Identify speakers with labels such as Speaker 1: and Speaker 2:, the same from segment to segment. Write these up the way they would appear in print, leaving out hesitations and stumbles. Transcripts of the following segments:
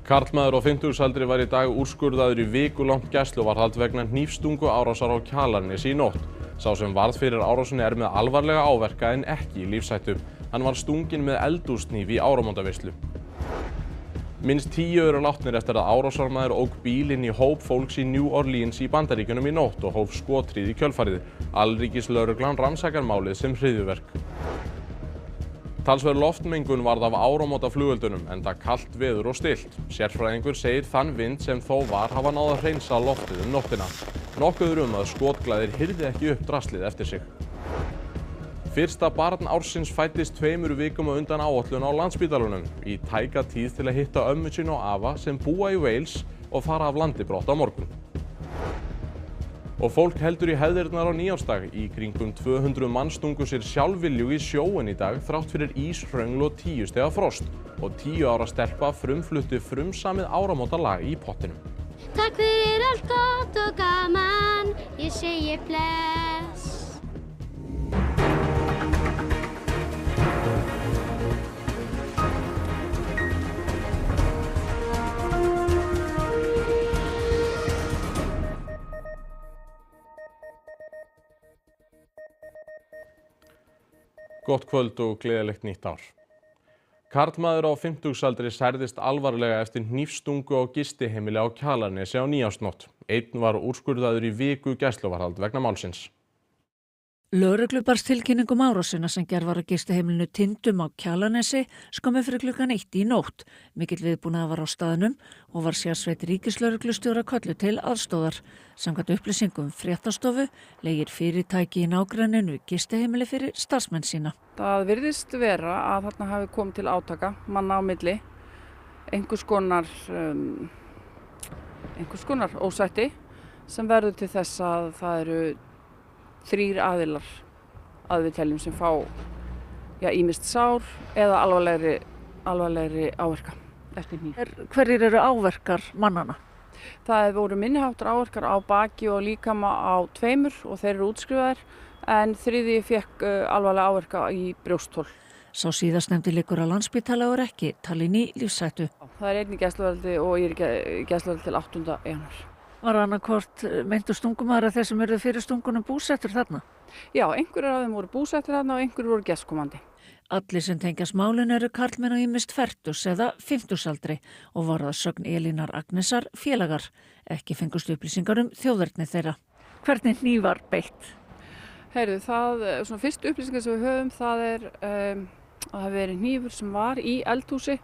Speaker 1: Karlmaður á 50-aldri var í dag úrskurðaður í vikulangt gæsluvarðhald vegna hnífstungu árásar á Kjalarnesi í nótt. Sá sem varð fyrir árásinni er með alvarlega áverka en ekki í lífshættu. Hann var stunginn með eldhúshníf í áramótaveislu. Minnst 10 eru látnir eftir að árásarmaður ók bíl inn í hóp fólks í New Orleans í Bandaríkjunum í nótt og hóf skothríð í kjölfarið. Alríkislögreglan rannsakar málið sem hryðjuverk. Talsverð loftmengun varð af áramótaflugeldunum enda kalt veður og stillt. Sérfræðingur segir þann vind sem þó var hafa náð að hreinsa loftið nóttina. Nokkuð er að skotglæðir hyrði ekki upp draslið eftir sig. Fyrsta barn ársins fæddist 2 vikum á undan áætlun á Landspítalanum í tæka tíð til að hitta ömmu sína og afa sem búa í Wales og fara af landi brott á morgun. Og fólk heldur í hefðirnar á nýársdag. Í kringum 200 manns stungu sér sjálfviljug í sjóinn í dag þrátt fyrir ís, hröngl og 10 stiga frost. Og 10 ára stelpa frumflutti frumsamið áramótalag í pottinum.
Speaker 2: Takk fyrir allt gott og gaman, ég segi bless.
Speaker 1: Gott kvöld og gleðilegt nýtt ár. Karlmaður á 50-aldri særðist alvarlega eftir hnífstungu á gistiheimili á Kjalarnesi á nýársnótt. Einn var úrskurðaður í viku gæsluvarðhald vegna málsins.
Speaker 3: Lögreglu barst tilkynning árásina sem gerð var á gistiheimilinu Tindum á Kjalarnesi skömmu fyrir klukkan 1 í nótt. Mikill viðbúnaður var á staðnum og var sérsveit ríkislögreglustjóra kölluð til aðstoðar. Samkvæmt upplýsingum fréttastofu leigir fyrirtæki í nágrenninu gistiheimili fyrir starfsmenn sína.
Speaker 4: Það virðist vera að þarna hafi komið til átaka manna á milli, einhvers konar ósætti sem verður til þess að það eru 3 aðilar að við teljum sem fá ýmist sár eða alvarlegri áverka eftir hníf.
Speaker 3: Hverjir eru áverkar mannana?
Speaker 4: Það voru minniháttar áverkar á baki og líkama á 2 og þeir eru útskrifaðir en 3. fékk alvarlega áverka í brjósthol.
Speaker 3: Sá síðastnefndi liggur á Landspítala og er ekki talinn í lífshættu.
Speaker 4: Það er einn í gæsluvarðhaldi og ég er í gæsluvarðhaldi til 8. janúar.
Speaker 3: Var annaðhvort meintur stungumæður að þeir sem eru fyrir stungunum búsettur þarna?
Speaker 4: Já, einhverjir af þeim voru búsettir þarna og einhverjir voru gestkomandi.
Speaker 3: Allir sem tengjast málinu eru karlmenn á ýmist 40 eða 50-aldri og voru að sögn Elínar Agnesar félagar. Ekki fengust upplýsingar þjóðerni þeirra. Hvernig hníf var beitt?
Speaker 4: Heyrðu, svona fyrstu upplýsingar sem við höfum, það er að það hafi verið hnífur sem var í eldhúsi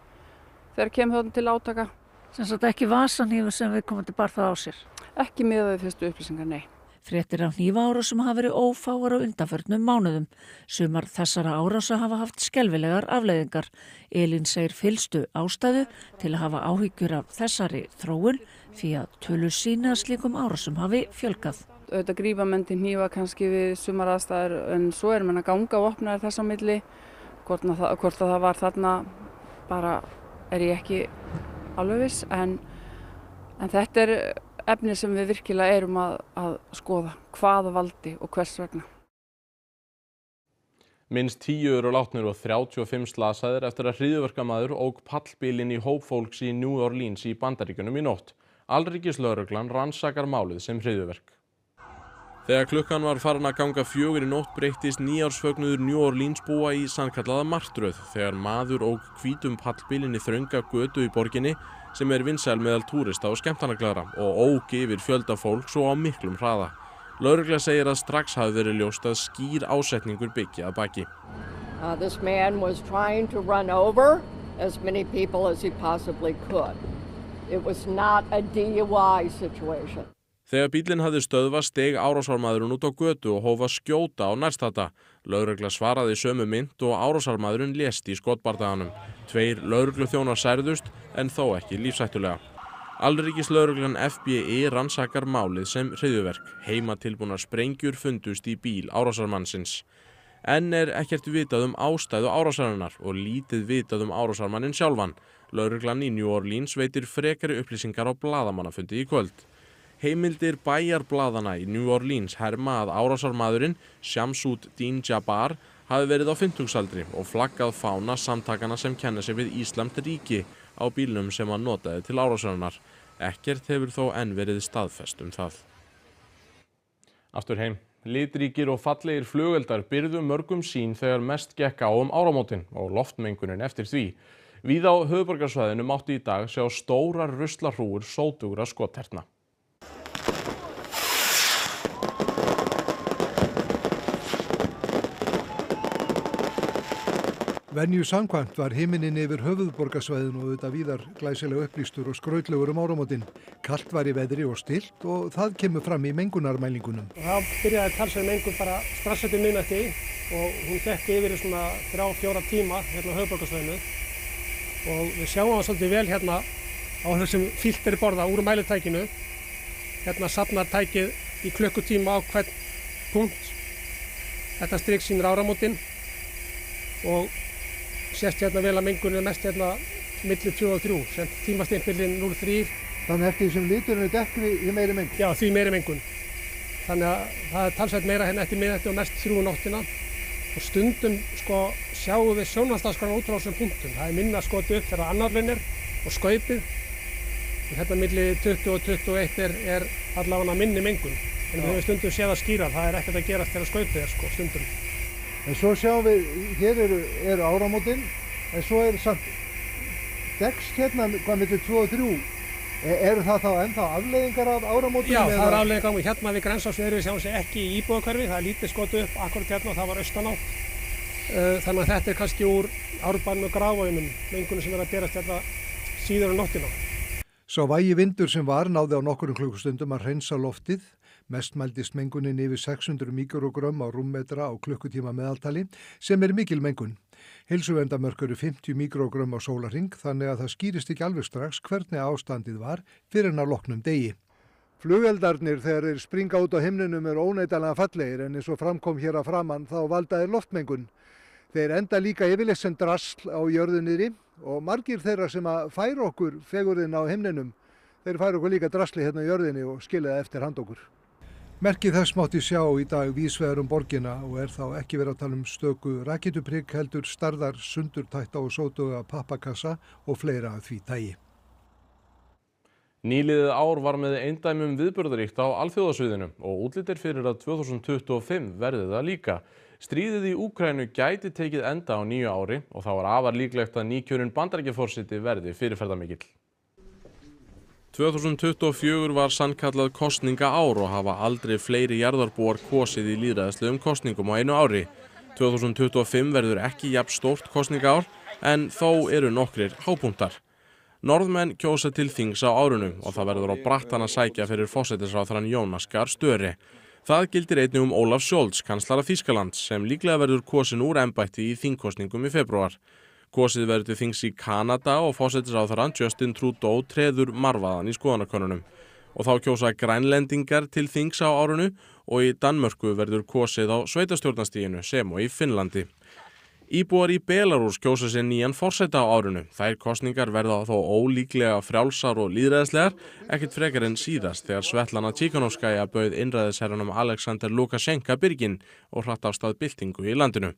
Speaker 4: þegar kemur þarna til átaka.
Speaker 3: Sem sagt ekki vasanhnífur sem við komum til bar það á sér?
Speaker 4: Ekki miðað við fyrstu upplýsingar, nei.
Speaker 3: Fréttir af hnífaárásum hafa verið ófáar á undanförnum mánuðum. Sumar þessara árása hafa haft skelfilegar afleiðingar. Elín segir fyllstu ástæðu til að hafa áhyggjur af þessari þróun því að tölur sýna að slíkum árásum hafi fjölgað.
Speaker 4: Auðvitað grípa menn til hnífa kannski við sumar aðstæður en svo er menn að ganga vopnaðir þess á milli. Hvort að það var þarna bara er ég ekki alveg viss en þetta er efni sem við virkilega erum að skoða, hvað valdi og hvers vegna.
Speaker 1: Minnst 10 eru látnir og 35 slasaðir eftir að hryðjuverkamaður ók pallbíl inn í hóp fólks í New Orleans í Bandaríkjunum í nótt. Alríkislögreglan rannsakar málið sem hryðjuverk. Þegar klukkan var farin að ganga 4 í nótt breyttist nýársfögnuður New Orleans búa í sannkallaða martröð þegar maður ók hvítum pallbíl inn í þrönga götu í borginni sem er vinsæl meðal túrista og skemmtanaglaðra og ók yfir fjölda fólks og á miklum hraða. Lögregla segir að strax hafi verið ljóst að skýr ásetningur byggi að baki.
Speaker 5: This man was trying to run over as many people as he possibly could. It was not a DUI situation.
Speaker 1: Þegar bíllinn hafði stöðvað steig árásarmaðurinn út á götu og hóf að skjóta á nærstadda. Lögregla svaraði sömu mynt og árásarmaðurinn lést í skotbardaganum. 2 lögregluþjónar særðust en þó ekki lífshættulega. Alríkislögreglan FBI rannsakar málið sem hryðjuverk. Heimatilbúnar sprengjur fundust í bíl árásarmannsins. Enn er ekkert vitað ástæðu árásarinnar og lítið vitað árásarmanninn sjálfan. Lögreglan í New Orleans veitir frekari upplýsingar á blaðamannafundi í kvöld. Heimildir bæjarblaðana í New Orleans herma að árásarmaðurinn Shamsud-Din Jabbar hafi verið á 50-aldri og flaggað fána samtakana sem kenna sig við Íslamskt ríki á bílnum sem hann notaði til árásarinnar. Ekkert hefur þó enn verið staðfest það. Aftur heim. Litríkir og fallegir flugeldar byrðu mörgum sín þegar mest gekk á áramótin og loftmengunin eftir því. Víða á höfuðborgarsvæðinu mátti í dag sjá stórar ruslahrúgur sótugra skotterna.
Speaker 6: Venju samkvæmt var himinninn yfir höfuðborgarsvæðinu og auðvitað víðar glæsilega upplýstur og skrautlegur áramótin. Kalt var í veðri og stillt og það kemur fram í mengunarmælingunum.
Speaker 7: Það byrjaði talsverð mengun bara strax eftir miðnætti og hún gekk yfir í svona 3-4 tíma hérna á höfuðborgarsvæðinu. Og við sjáum það svolítið vel hérna á þessum filteri borða úr mælitækinu. Hérna safnar tækið í klukkutíma á hvern punkt. Þetta strik sýnir áramótin og sést hérna vel að mengunin er mest hérna milli 2 og 3, sem tímastimpillinn 0,3.
Speaker 6: Þannig eftir því sem liturinn er dekkri, því meiri mengun?
Speaker 7: Já, því meiri mengun. Þannig að það er talsvert meira hérna eftir miðnætti og mest 3 nóttina. Og stundum sjáum við sjónvarpsdagskrána út frá þessum punktum. Það er minna skotið upp þegar annarlinn er og skaupið. Og hérna milli 20 og 21 er allavega minni mengun. En við höfum stundum séð að skýra, það er ekkert að gerast þegar skaupið er stundum.
Speaker 6: En svo sjáum við, hér eru áramótin, en svo samt dekst hérna hvað milli 2 og 3. Eru það þá ennþá afleiðingar af áramótin?
Speaker 7: Já, það er afleiðingar. Hérna við Grensásveg við sjáum sér ekki í íbúðahverfi, það er lítið skotið upp akkurat hérna og það var austanátt. Þannig að þetta er kannski úr Árbænum og Grafarvoginum, mengunum sem er að berast hérna síður á nóttina.
Speaker 6: Sá vægi vindur sem var náði á nokkrum klukkustundum að hreinsa loftið. Mest mældist mengunin yfir 600 mikrogrömm á rúmmetra á klukkutíma meðaltali, sem er mikil mengun. Heilsuverndarmörk eru 50 mikrogrömm á sólarhring, þannig að það skýrist ekki alveg strax hvernig ástandið var fyrir en að loknum degi. Flugeldarnir þegar þeir springa út á himninum eru óneitanlega fallegir, en eins og framkom hér að framan þá valda þeir loftmengun. Þeir enda líka yfirleitt sem drasl á jörðu niðri og margir þeirra sem að færa okkur fegurðin á himninum, þeir færa okkur líka drasli hérna á jörðinni og skilja það eftir hand okkur. Merkið þess mátti sjá í dag víðsvegar borgina og er þá ekki verið að tala um stöku rakettuprikk heldur stærðar sundurtætta og sótuga pappakassa og fleira af því tagi.
Speaker 1: Nýliðið ár var með eindæmum viðburðaríkt á alþjóðasviðinu og útlit er fyrir að 2025 verði það líka. Stríðið í Úkraínu gæti tekið enda á nýju ári og þá var afar líklegt að nýkjörinn Bandaríkjaforseti verði fyrirferðarmikill. 2024 var sannkallað kosningaár og hafa aldrei fleiri jarðarbúar kosið í lýðræðislegum kosningum á einu ári. 2025 verður ekki jafn stórt kosningaár en þó eru nokkrir hápunktar. Norðmenn kjósa til þings á árinu og það verður á brattan að sækja fyrir forsætisráðherrann Jonas Gahr Støre. Það gildir einnig Olaf Scholz, kanslara Þýskalands, sem líklega verður kosin úr embætti í þingkosningum í febrúar. Kosið verður til þings í Kanada og forsætisráðherrann Justin Trudeau treður marvaðan í skoðanakönnunum. Og þá kjósa grænlendingar til þings á árinu og í Danmörku verður kosið á sveitarstjórnarstiginu sem og í Finnlandi. Íbúar í Belarús kjósa sér nýjan forseta á árinu. Þær kosningar verða þó ólíklega frjálsar og lýðræðislegar, ekkert frekar en síðast þegar Svetlana Tikhanovskaja bauð innræðisherranum Alexander Lukashenka byrginn og hratt af stað byltingu í landinu.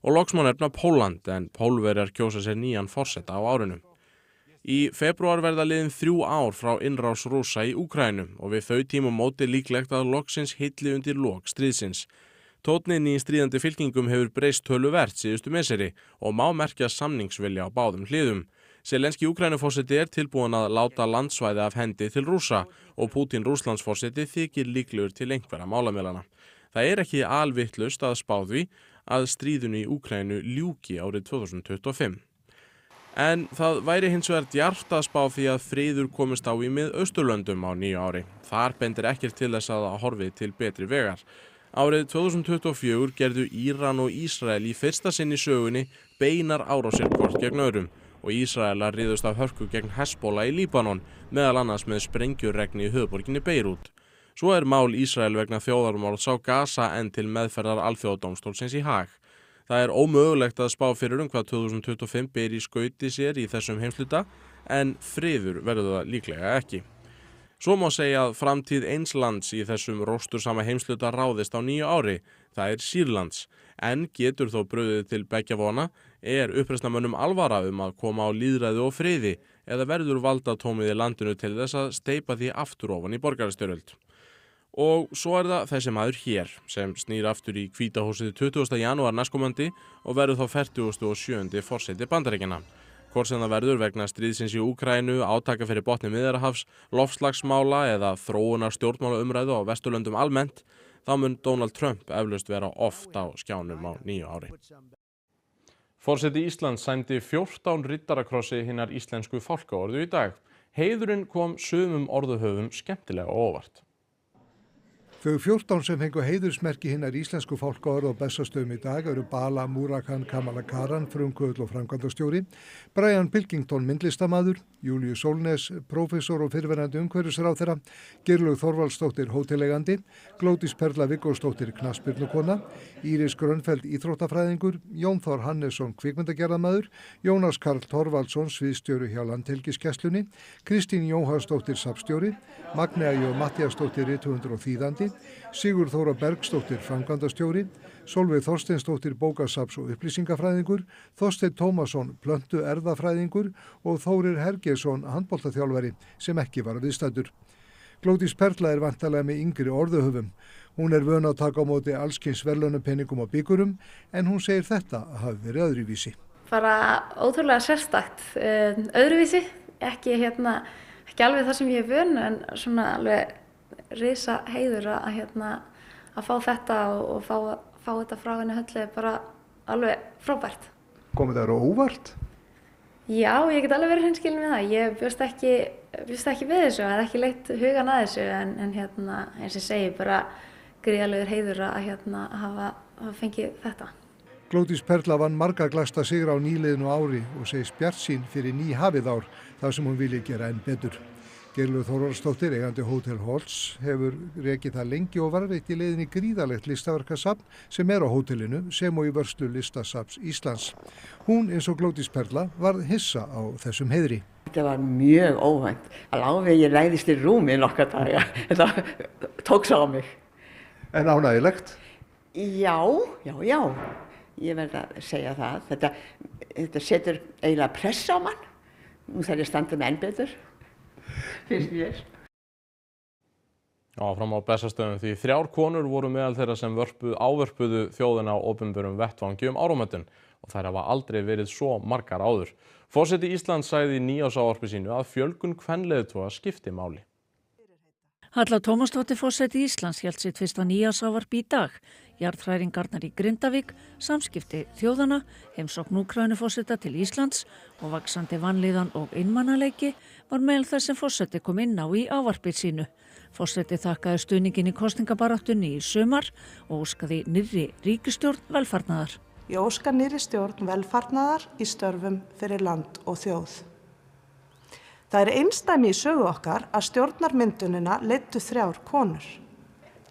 Speaker 1: Og loks má nefna Pólland en Pólverjar kjósa sér nýjan forseta á árinu. Í febrúar verða liðin 3 ár frá innrás Rússa í Úkraínu og við þau tímamóti líklegt að loksins hilli undir lok stríðsins. Tónninn í stríðandi fylkingum hefur breyst töluvert síðustu misseri og má merkja samningsvilja á báðum hliðum. Zelenski Úkraínuforseti er tilbúinn að láta landsvæði af hendi til Rússa og Pútín Rússlandsforseti þykir líklegur til einhverra málamiðlana. Það er ekki alvitlaust að spá því að stríðinu í Úkraínu ljúki árið 2025. En það væri hins vegar djarft að spá því að friður komist á í Mið-Austurlöndum á nýju ári. Þar bendir ekkert til þess að horfi til betri vegar. Árið 2024 gerðu Íran og Ísrael í fyrsta sinn í sögunni beinar árásir hvort gegn öðrum og Ísraelar riðust af hörku gegn Hezbollah í Líbanon, meðal annars með sprengjuregni í höfuðborginni Beirút. Svo er mál Ísrael vegna þjóðarmorðs á Gaza enn til meðferðar alþjóðadómstólsins í Haag. Það er ómögulegt að spá fyrir hvað 2025 ber í skauti sér í þessum heimsluta, en friður verður það líklega ekki. Svo má segja að framtíð eins lands í þessum róstursama heimsluta ráðist á nýju ári, það er Sýrlands, en getur þó brugðið til beggja vona, er uppreisnarmönnum alvara að koma á lýðræði og friði, eða verður valdatómið í landinu til þess að steypa því aftur ofan í borgarastyrjöld. Og svo er það þessi maður hér sem snýr aftur í Hvíta húsið 20. janúar næstkomandi og verður þá 47. forseti Bandaríkjanna. Hvort sem það verður vegna stríðsins í Úkraínu, átaka fyrir botni Miðjarðarhafs, loftslagsmála eða þróunar stjórnmálaumræðu á Vesturlöndum almennt, þá mun Donald Trump eflaust vera oft á skjánum á nýju ári. Forseti Íslands sæmdi 14 riddarakrossi hinnar íslensku fálkaorðu í dag. Heiðurinn kom sumum orðuhöfum skemmtilega á óvart.
Speaker 6: Þau 14 sem fengu heiðursmerki hinnar íslensku fálkaorðu á Bessastöðum í dag eru Bala Murakan Kamala Karan, frumkvöðull og framkvæmdastjóri, Brian Pilkington, myndlistamaður, Júlíu Sólnes, prófessor og fyrrverandi umhverfisráðherra, Geirlaug Þorvaldsdóttir, hótelegandi, Glódís Perla Viggósdóttir, knattspyrnukona, Íris Grönfeld, íþróttafræðingur, Jón Þór Hannesson, kvikmyndagerðarmaður, Jónas Karl Thorvaldsson, sviðsstjóri hjá Landhelgisgæslunni, Kristín Jóhannsdóttir, safnstjóri, Magnea Jó Matthíasdóttir, rithöfundur og þýðandi, Sigurð Þóra Bergsdóttir, framkvæmdastjóri, Sólveig Þorsteinsdóttir, bókasafns- og upplýsingafræðingur, Þorsteinn Tómasson, plöntu erfðafræðingur og Þórir Hergeirsson, handboltaþjálfari sem ekki var viðstaddur. Glódís Perla er væntanlega með yngri orðuhöfum. Hún er vön að taka á móti allskyns verðlaunapenningum og bikurum en hún segir þetta að hafi verið öðruvísi.
Speaker 8: Bara ótrúlega sérstakt, öðruvísi, ekki alveg það sem ég er vön en svona alveg risa heiður að fá þetta og fá þetta frá henni Höllu er bara alveg frábært.
Speaker 6: Komið það á óvart?
Speaker 8: Já, ég get alveg verið hreinskilin við það. Ég bjóst ekki við þessu, hafði ekki leitt hugan að þessu en eins og ég segi bara gríðarlegur heiður að hafa fengið þetta.
Speaker 6: Glódís Perla vann marga glasta sigra á nýliðinu ári og segist bjartsýn fyrir nýhafið ár þar sem hún vilji gera enn betur. Geirlaug Þorvaldsdóttir, eigandi Hótel Holtz, hefur rekið það lengi og varðveitt í leiðinni gríðarlegt listaverkasafn sem er á hótelinu sem og í vörslu listasafns Íslands. Hún, eins og Glódís Perla, varð hissa á þessum heiðri.
Speaker 9: Þetta var mjög óvænt. Alveg ég læðist í rúmi nokkra daga. Þetta tók svo á mig.
Speaker 6: En ánægilegt?
Speaker 9: Já. Ég verð að segja það. Þetta setur eiginlega press á mann. Nú þarf ég að standa með enn betur. Finnst mér.
Speaker 1: Fram á Bessastöðum því 3 konur voru meðal þeirra sem ávörpuðu þjóðina á opinberum vettvangi áramótin og þær hafa aldrei verið svo margar áður. Forseti Íslands sagði í nýársávarpi sínu að fjölgun kvenleiðtoga skipti máli.
Speaker 3: Halla Tómasdóttir forseti Íslands hélt sitt fyrsta nýársávarp í dag. Jarðhræringarnar í Grindavík, samskipti þjóðana, heimsókn Úkraínuforseta til Íslands og vaxandi vanlíðan og einmanaleiki var meðal þess sem forseti kom inn á í ávarpið sínu. Forseti þakkaði stuðninginn í kosningabaráttunni í sumar og óskaði nýrri ríkisstjórn velfarnaðar.
Speaker 10: Ég óska nýrri stjórn velfarnaðar í störfum fyrir land og þjóð. Það er einsdæmi í sögu okkar að stjórnarmyndunina leiddu 3 konur.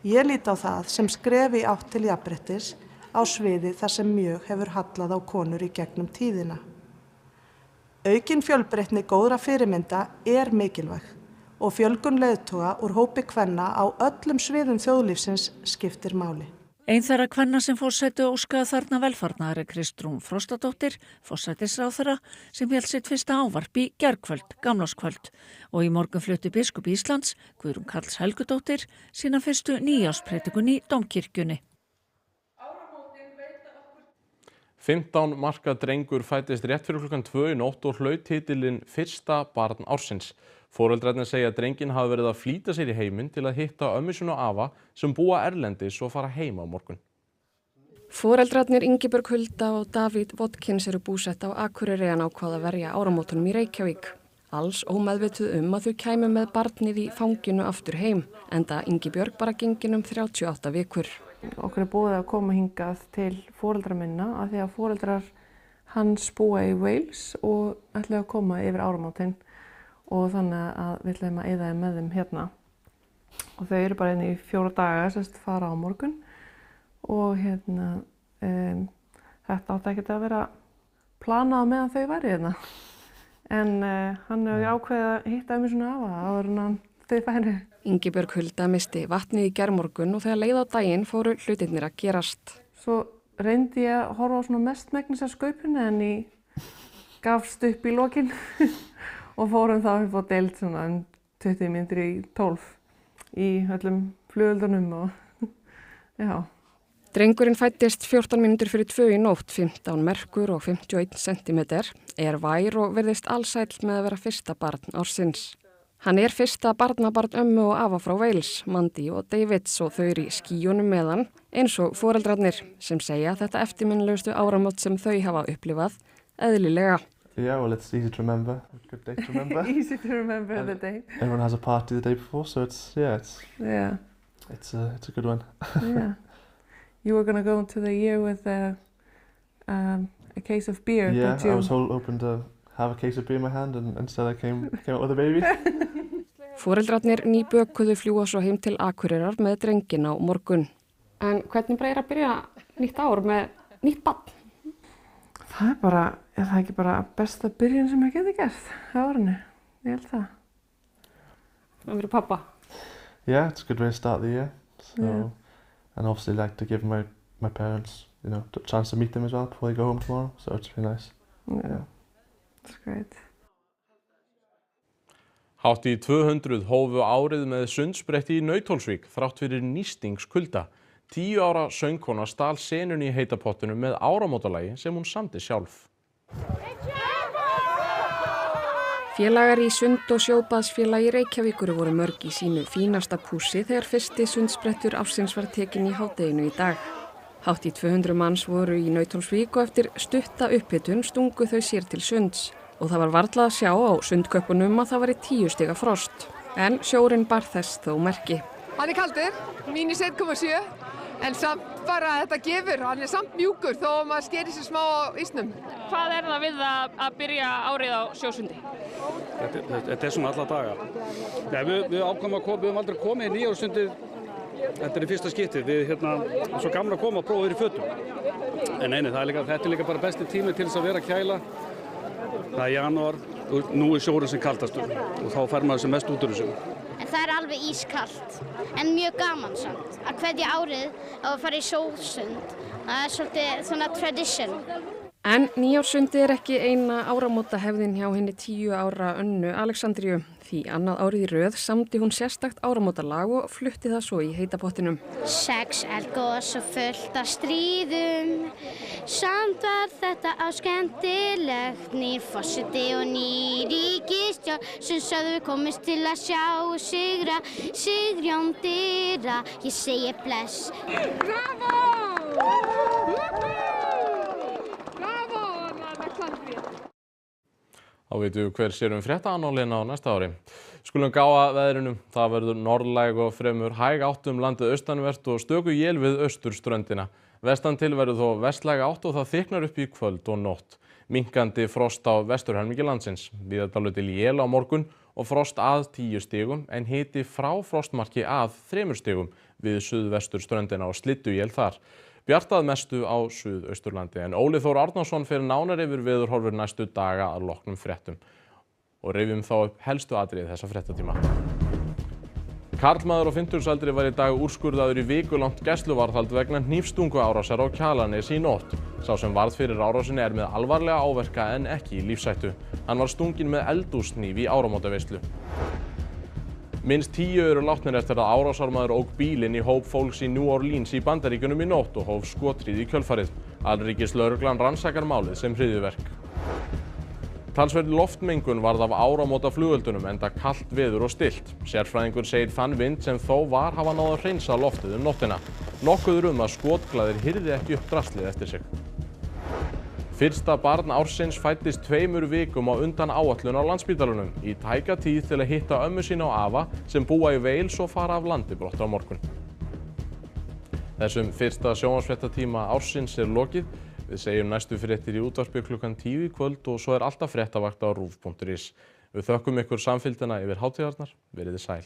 Speaker 10: Ég lít á það sem skref í átt til jafnréttis á sviði þar sem mjög hefur hallað á konur í gegnum tíðina. Aukin fjölbreytni góðra fyrirmynda er mikilvæg og fjölgun leiðtoga úr hópi kvenna á öllum sviðum þjóðlífsins skiptir máli.
Speaker 3: Ein þeirra kvenna sem forseti óskaði þarna velfarnaðar er Kristrún Frostadóttir, forsætisráðherra, sem hélt sitt fyrsta ávarp í gærkvöld, gamlárskvöld, og í morgun flutti biskup Íslands, Guðrún Karls Helgudóttir, sína fyrstu nýárspredikun í Dómkirkjunni.
Speaker 1: 15 marka drengur fæddist rétt fyrir klukkan 2 í nótt og hlaut titilinn fyrsta barn ársins. Foreldrarnir segja að drenginn hafi verið að flýta sér í heiminn til að hitta ömmu sína og afa sem búa erlendis og fara heim á morgun.
Speaker 11: Foreldrarnir Ingibjörg Hulda og Davíð Vodkins eru búsett á Akureyri en ákvað að verja áramótunum í Reykjavík. Alls ómeðvituð að þau kæmu með barnið í fanginu aftur heim, enda Ingibjörg bara gengin 38 vikur.
Speaker 12: Okkur er búið að koma hingað til foreldra minna af því að foreldrar hans búa í Wales og ætla að koma yfir áramótin. Og þannig að við ætlum að eyða með þeim hérna. Og þau eru bara inn í 4 daga, fara á morgun. Og þetta átti ekkert að vera planað meðan þau væri hérna. En hann hefur ákveðið að hitta mig svona afa áður en þau færi.
Speaker 11: Ingibjörg Hulda misti vatnið í gærmorgun og þegar leið á daginn fóru hlutirnir að gerast.
Speaker 12: Svo reyndi ég að horfa á svona mestmegnis af skaupinu en ég gafst upp í lokin. og fórum þá upp á deild svona 20 mínútur í 12 í öllum flugöldunum og já.
Speaker 11: Drengurinn fæddist 14 mínútur fyrir 2 í nótt, 15 merkur og 51 centimeter, vær og virðist alsæll með að vera fyrsta barn ársins. Hann fyrsta barnabarn ömmu og afa frá Wales, Mandy og Davids og þau í skýjunum með hann, eins og foreldrarnir sem segja þetta eftirminnilegustu áramót sem þau hafa upplifað eðlilega.
Speaker 13: Yeah, well, it's easy to remember. A good day to remember.
Speaker 12: Easy to remember the day.
Speaker 13: Everyone has a party the day before, so it's a good one.
Speaker 12: Yeah. You were going to go into the year with a case of beer.
Speaker 13: Yeah,
Speaker 12: but you...
Speaker 13: I was hoping to have a case of beer in my hand, and instead I came out with a baby.
Speaker 11: Foreldrarnir nýbökuðu fljúga svo heim til Akureyrar með drenginn á morgun. En hvernig bara að byrja nýtt ár með nýtt barn?
Speaker 12: Það bara, það ekki bara besta byrjun sem ég geti gert á árinu. Ég held það.
Speaker 11: Það verið pappa?
Speaker 13: Yeah, it's a good way to start the year. So,
Speaker 12: yeah.
Speaker 13: And obviously like to give my parents, a chance to meet them as well before they go home tomorrow. So it's really nice.
Speaker 12: Yeah. That's great.
Speaker 1: Hátt í 200 hófu árið með sundspretti í Nauthólsvík þrátt fyrir nístingskulda. 10 ára söngkona stal senunni í heita pottinu með áramótalagi sem hún samdi sjálf.
Speaker 11: Félagar í sund- og sjóbaðsfélagi Reykjavíkur voru mörg í sínu fínasta pússi þegar fyrsti sundsprettur ársins var tekinn í hádeginu í dag. Hátt í 200 manns voru í Nauthólsvík og eftir stutta upphitun stungu þau sér til sunds. Og það var varla að sjá á sundköpunum að það væri 10 stiga frost. En sjórinn bar þess þó merki.
Speaker 14: Hann kaldur, -1,7, en samt bara þetta gefur, hann samt mjúkur þó að maður skeri sér smá á ísnum.
Speaker 15: Hvað það við að byrja árið á sjósundi?
Speaker 16: Þetta svona alla daga. Nei, við ákvæmum að koma, við höfum aldrei komið í nýjárssundið, þetta fyrsta skiptið. Við svo gamla að koma og prófa að vera í fötum. En neini, þetta er líka bara besti tími til þess að vera að kæla. Það janúar, nú sjórinn sem kaldastur og þá fær maður sem mest út úr þessu.
Speaker 2: En það alveg ískalt, en mjög gaman samt. Að kveðja árið að fara í sjósund, það svolítið svona tradition.
Speaker 11: En nýjársundi ekki eina áramótahefðin hjá henni 10 ára Önnu Alexandríu. Því annað árið í röð samdi hún sérstakt áramótalag og flutti það svo í heita pottinum.
Speaker 2: 6 eldgos og fullt af stríðum, samt var þetta áskemmtilegt. Nýr forseti og ný ríkisstjórn sem sögðu komist til að sjá og sigra, Sigurjón dyra, ég segi bless.
Speaker 14: Bravo!
Speaker 1: Þá veitum við hver sér fréttaannálina á næsta ári. Skulum gá að veðrinu. Það verður norðlæg og fremur hæg átt landið austanvert og stöku él við austurströndina. Vestan til verður þó vestlæg átt og það þykknar upp í kvöld og nótt. Minkandi frost á vesturhelmingi landsins. Víða dálítil él á morgun og frost að 10 stigum en hiti frá frostmarki að 3 stigum við suðvesturströndina og slydduél þar. Bjartað mestu á Suðausturlandi en Óli Þór Árnason fer nánar yfir veðurhorfur næstu daga að loknum fréttum. Og rifjum þá upp helstu atriði þessa fréttatíma. Karlmaður á 50-aldri var í dag úrskurðaður í vikulangt gæsluvarðhald vegna hnífstunguárásar á Kjalarnesi í nótt. Sá sem varð fyrir árásinni með alvarlega áverka en ekki í lífshættu. Hann var stunginn með eldhúshníf í áramótaveislu. Minnst 10 eru látnir eftir að árásarmaður ók bílinn í hóp fólks í New Orleans í Bandaríkjunum í nótt og hóf skothríð í kjölfarið. Alríkislögreglan rannsakar málið sem hryðjuverk. Talsverð loftmengun varð af áramótaflugöldunum enda kalt veður og stillt. Sérfræðingur segir þann vind sem þó var hafa náð að hreinsa loftið nóttina. Nokkuð að skotglaðir hyrði ekki upp draslið eftir sig. Fyrsta barn ársins fæddist 2 vikum á undan áætlun á Landspítalanum í tæka tíð til að hitta ömmu sína og afa sem búa í Wales og fara af landi brott á morgun. Þessum fyrsta sjónvarpsfréttatíma ársins lokið. Við segjum næstu fréttir í útvarpi klukkan 10 í kvöld og svo alltaf fréttavakt á rúv.is. Við þökkum ykkur samfylgdina yfir hátíðarnar. Verið þið sæl.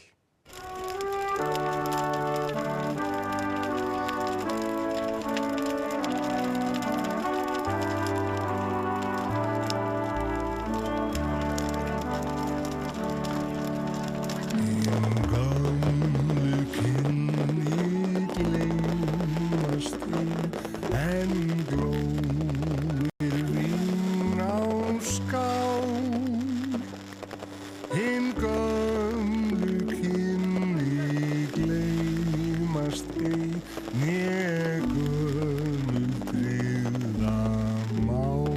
Speaker 17: Hinn gömlu kynni gleymast ei, né gömul tryggða mál.